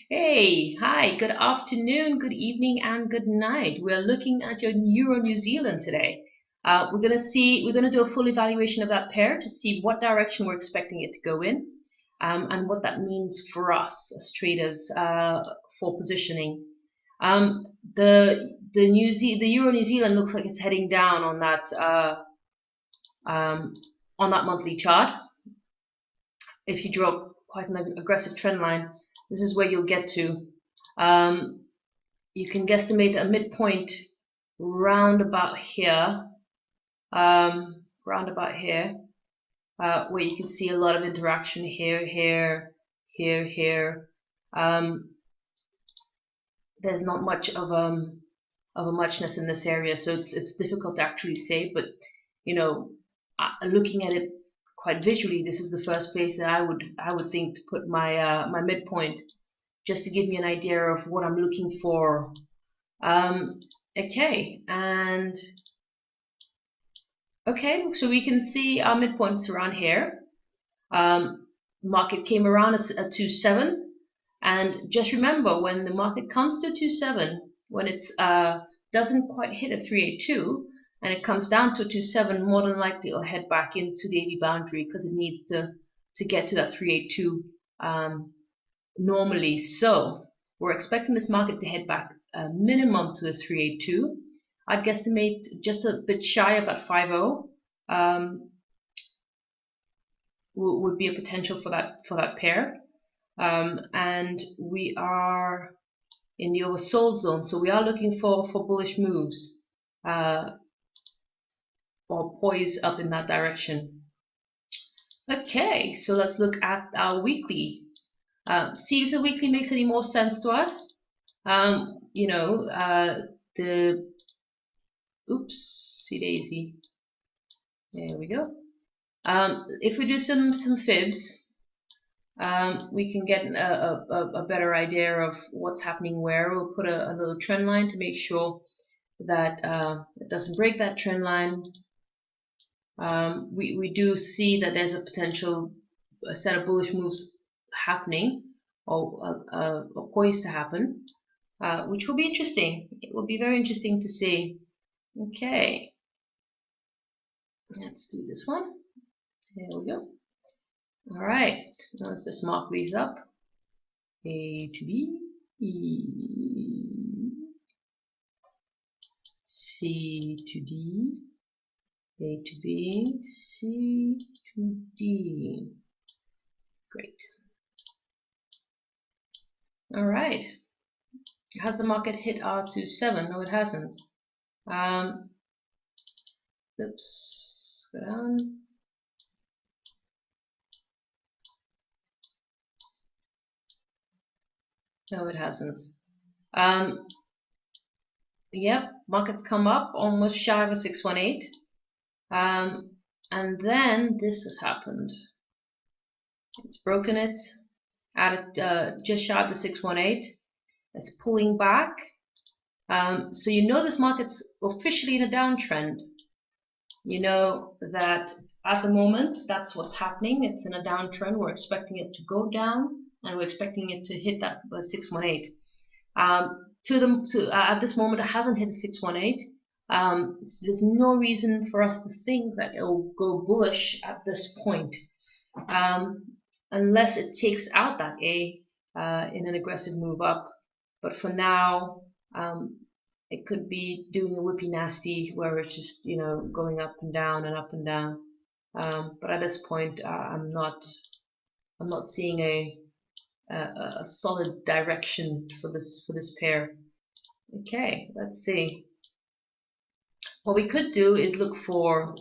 Hey, hi, good afternoon, good evening, and good night. We're looking at your Euro New Zealand today. We're gonna do a full evaluation of that pair to see what direction we're expecting it to go in, and what that means for us as traders, for positioning. Um, the Euro New Zealand looks like it's heading down um, on that monthly chart. If you draw quite an aggressive trend line, this is where you'll get to. Um, you can guesstimate a midpoint round about here, where you can see a lot of interaction here, here. Um, there's not much of a muchness in this area, so it's difficult to actually say. But you know, looking at it quite visually, this is the first place that I would think to put my midpoint, just to give me an idea of what I'm looking for. Okay, and okay, so we can see our midpoints around here. Market came around at 2.7, and just remember, when the market comes to 2.7, when it's doesn't quite hit a 382 and it comes down to 2.7, more than likely it'll head back into the AB boundary because it needs to get to that 382 normally. So we're expecting this market to head back minimum to the 382. I'd guesstimate just a bit shy of that 50 would be a potential for that pair. And we are in the oversold zone, so we are looking for bullish moves, or poise up in that direction. Okay, so let's look at our weekly. See if the weekly makes any more sense to us. The oopsie daisy. There we go. If we do some fibs, we can get a better idea of what's happening where. We'll put a little trend line to make sure that it doesn't break that trend line. We do see that there's a potential set of bullish moves happening, or poised to happen, which will be interesting. It will be very interesting to see. Okay, let's do this one. There we go. All right, now let's just mark these up. A to B, E, C to D, A to B, C to D. Great. All right. Has the market hit R27? No, it hasn't. Oops, go down. No, it hasn't. Yep, market's come up almost shy of a 618. And then this has happened. It's broken it at just shy of the 618. It's pulling back. So you know this market's officially in a downtrend. You know that at the moment, that's what's happening. It's in a downtrend. We're expecting it to go down, and we're expecting it to hit that 618. At this moment, it hasn't hit a 618. There's no reason for us to think that it'll go bullish at this point, unless it takes out that A in an aggressive move up. But for now, it could be doing a whippy nasty where it's just going up and down and up and down. But at this point, I'm not seeing a solid direction for this pair. Okay, let's see. What we could do is look for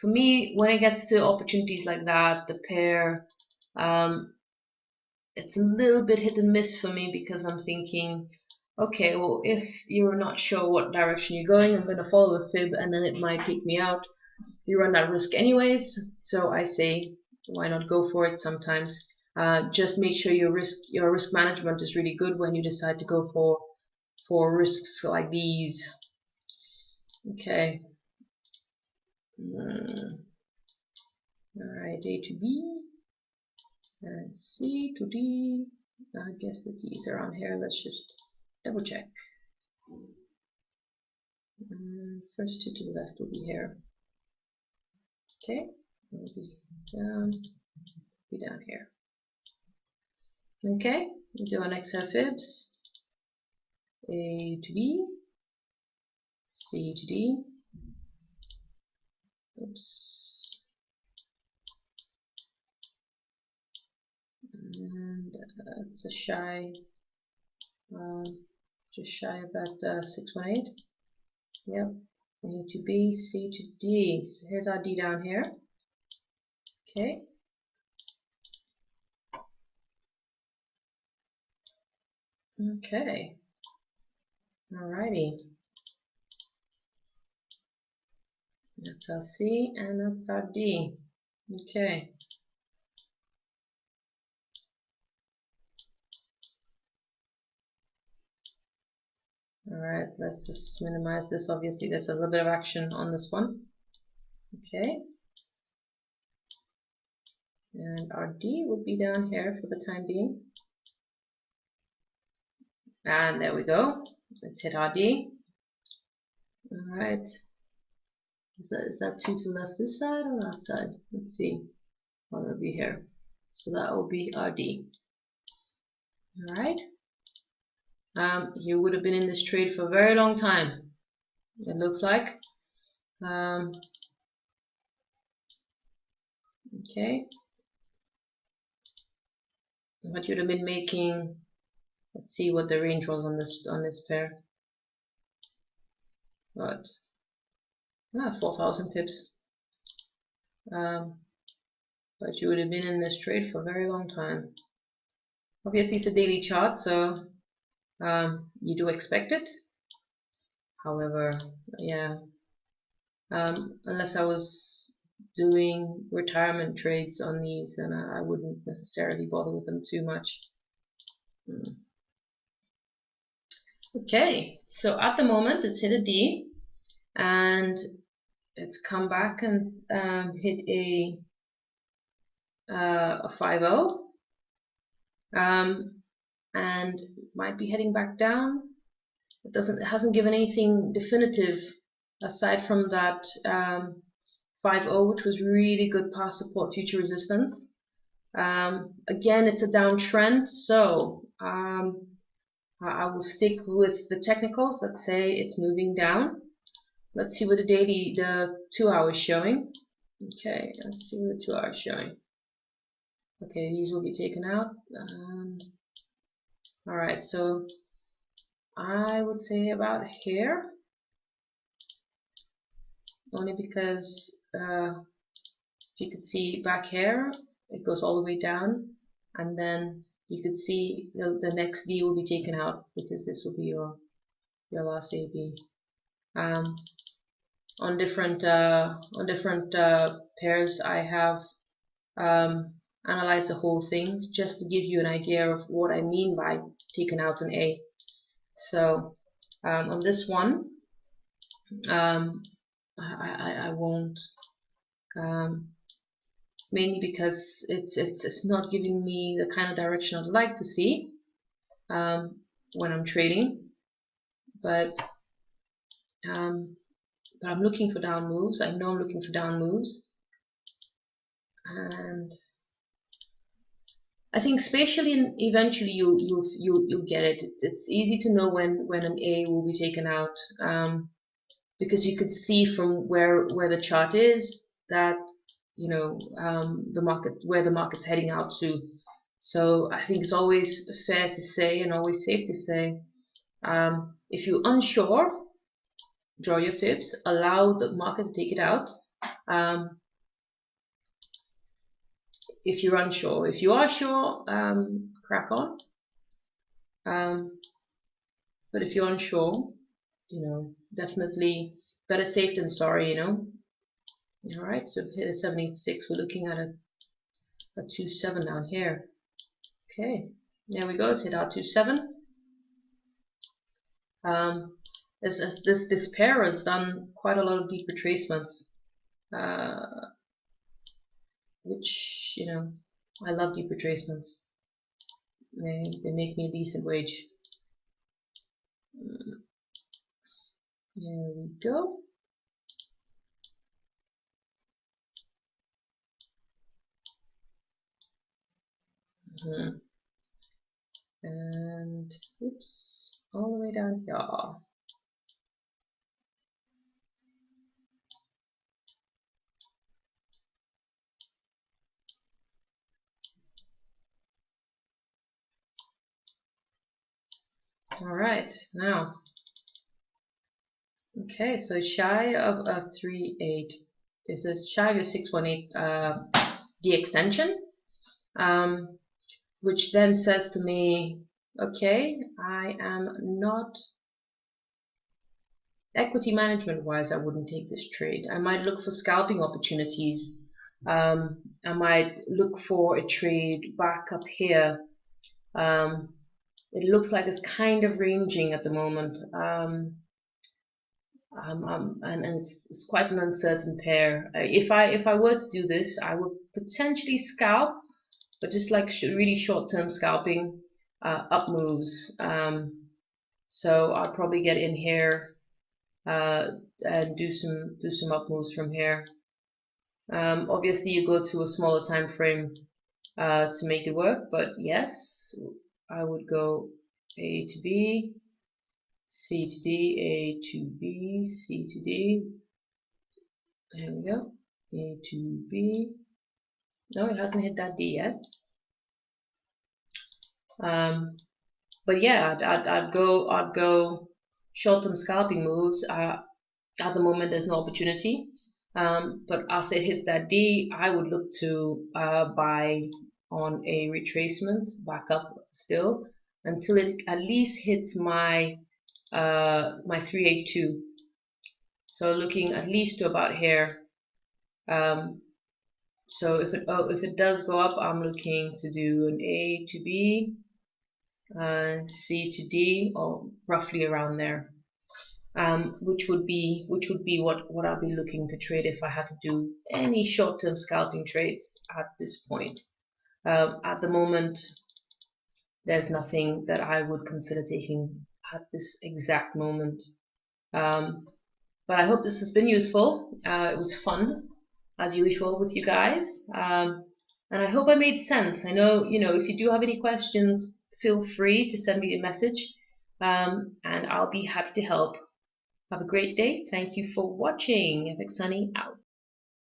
me, when it gets to opportunities like that, the pair, it's a little bit hit and miss for me, because I'm thinking, okay, well, if you're not sure what direction you're going, I'm going to follow a fib, and then it might take me out. You run that risk anyways, so I say, why not go for it sometimes? Just make sure your risk management is really good when you decide to go for risks like these. Okay. All right, A to B, and C to D, I guess the D is around here. Let's just double check. First two to the left will be here. Okay, will be down here. Okay, we do our next set of fibs. A to B, C to D. Oops. And it's a shy, just shy of that 618. Yep. A to B, C to D. So here's our D down here. Okay. Okay. Alrighty. That's our C and that's our D. Okay. Alright, let's just minimize this. Obviously, there's a little bit of action on this one. Okay. And our D would be down here for the time being. And there we go. Let's hit our D. Alright. Is that two to the left this side or that side? Let's see. Well, it'll be here. So that will be our D. Alright. You would have been in this trade for a very long time, it looks like. Okay. What you'd have been making, let's see what the range was on this pair. What? 4,000 pips. But you would have been in this trade for a very long time. Obviously, it's a daily chart, so you do expect it. However, yeah, unless I was doing retirement trades on these, then I wouldn't necessarily bother with them too much. Okay, so at the moment it's hit a D, and it's come back and hit a 5-0, and might be heading back down. It hasn't given anything definitive aside from that 5-0, which was really good past support, future resistance. Again, it's a downtrend, so I will stick with the technicals that say it's moving down. Let's see what the 2 hours showing. Okay, let's see what the 2 hours showing. Okay, these will be taken out. Alright, so I would say about here, only because if you could see back here, it goes all the way down, and then you could see the next D will be taken out because this will be your last AB. On different pairs, I have analyzed the whole thing just to give you an idea of what I mean by taking out an A. So on this one, I won't, mainly because it's not giving me the kind of direction I'd like to see when I'm trading, but I'm looking for down moves. I know I'm looking for down moves, and I think spatially and eventually you'll get it. It's easy to know when an A will be taken out, because you could see from where the chart is that where the market's heading out to. So I think it's always fair to say and always safe to say, if you're unsure, draw your fibs, allow the market to take it out. If you're unsure, if you are sure, crack on. But if you're unsure, definitely better safe than sorry, Alright, so hit a 786, we're looking at a 2.7 down here. Okay, there we go, let's hit our 2.7. This pair has done quite a lot of deep retracements, which, I love deep retracements. they make me a decent wage. There we go. And oops, all the way down here. All right, now, okay, so shy of a 3.8 is a shy of a 618 D extension, which then says to me, okay, I am not equity management wise, I wouldn't take this trade. I might look for scalping opportunities. I might look for a trade back up here. It looks like it's kind of ranging at the moment. And it's quite an uncertain pair. If I were to do this, I would potentially scalp, but just like really short-term scalping, up moves. So I'll probably get in here and do some up moves from here. Obviously, you go to a smaller time frame to make it work, but yes, I would go A to B, C to D, A to B, C to D. There we go. A to B. No, it hasn't hit that D yet. But yeah, I'd go short-term scalping moves. At the moment, there's no opportunity. But after it hits that D, I would look to buy on a retracement back up still until it at least hits my my 382. So looking at least to about here. So if it does go up, I'm looking to do an A to B, C to D, or roughly around there. Which would be what I'll be looking to trade if I had to do any short-term scalping trades at this point. At the moment, there's nothing that I would consider taking at this exact moment. But I hope this has been useful. It was fun, as usual, with you guys. And I hope I made sense. I know, if you do have any questions, feel free to send me a message, and I'll be happy to help. Have a great day. Thank you for watching. FX Sunny out.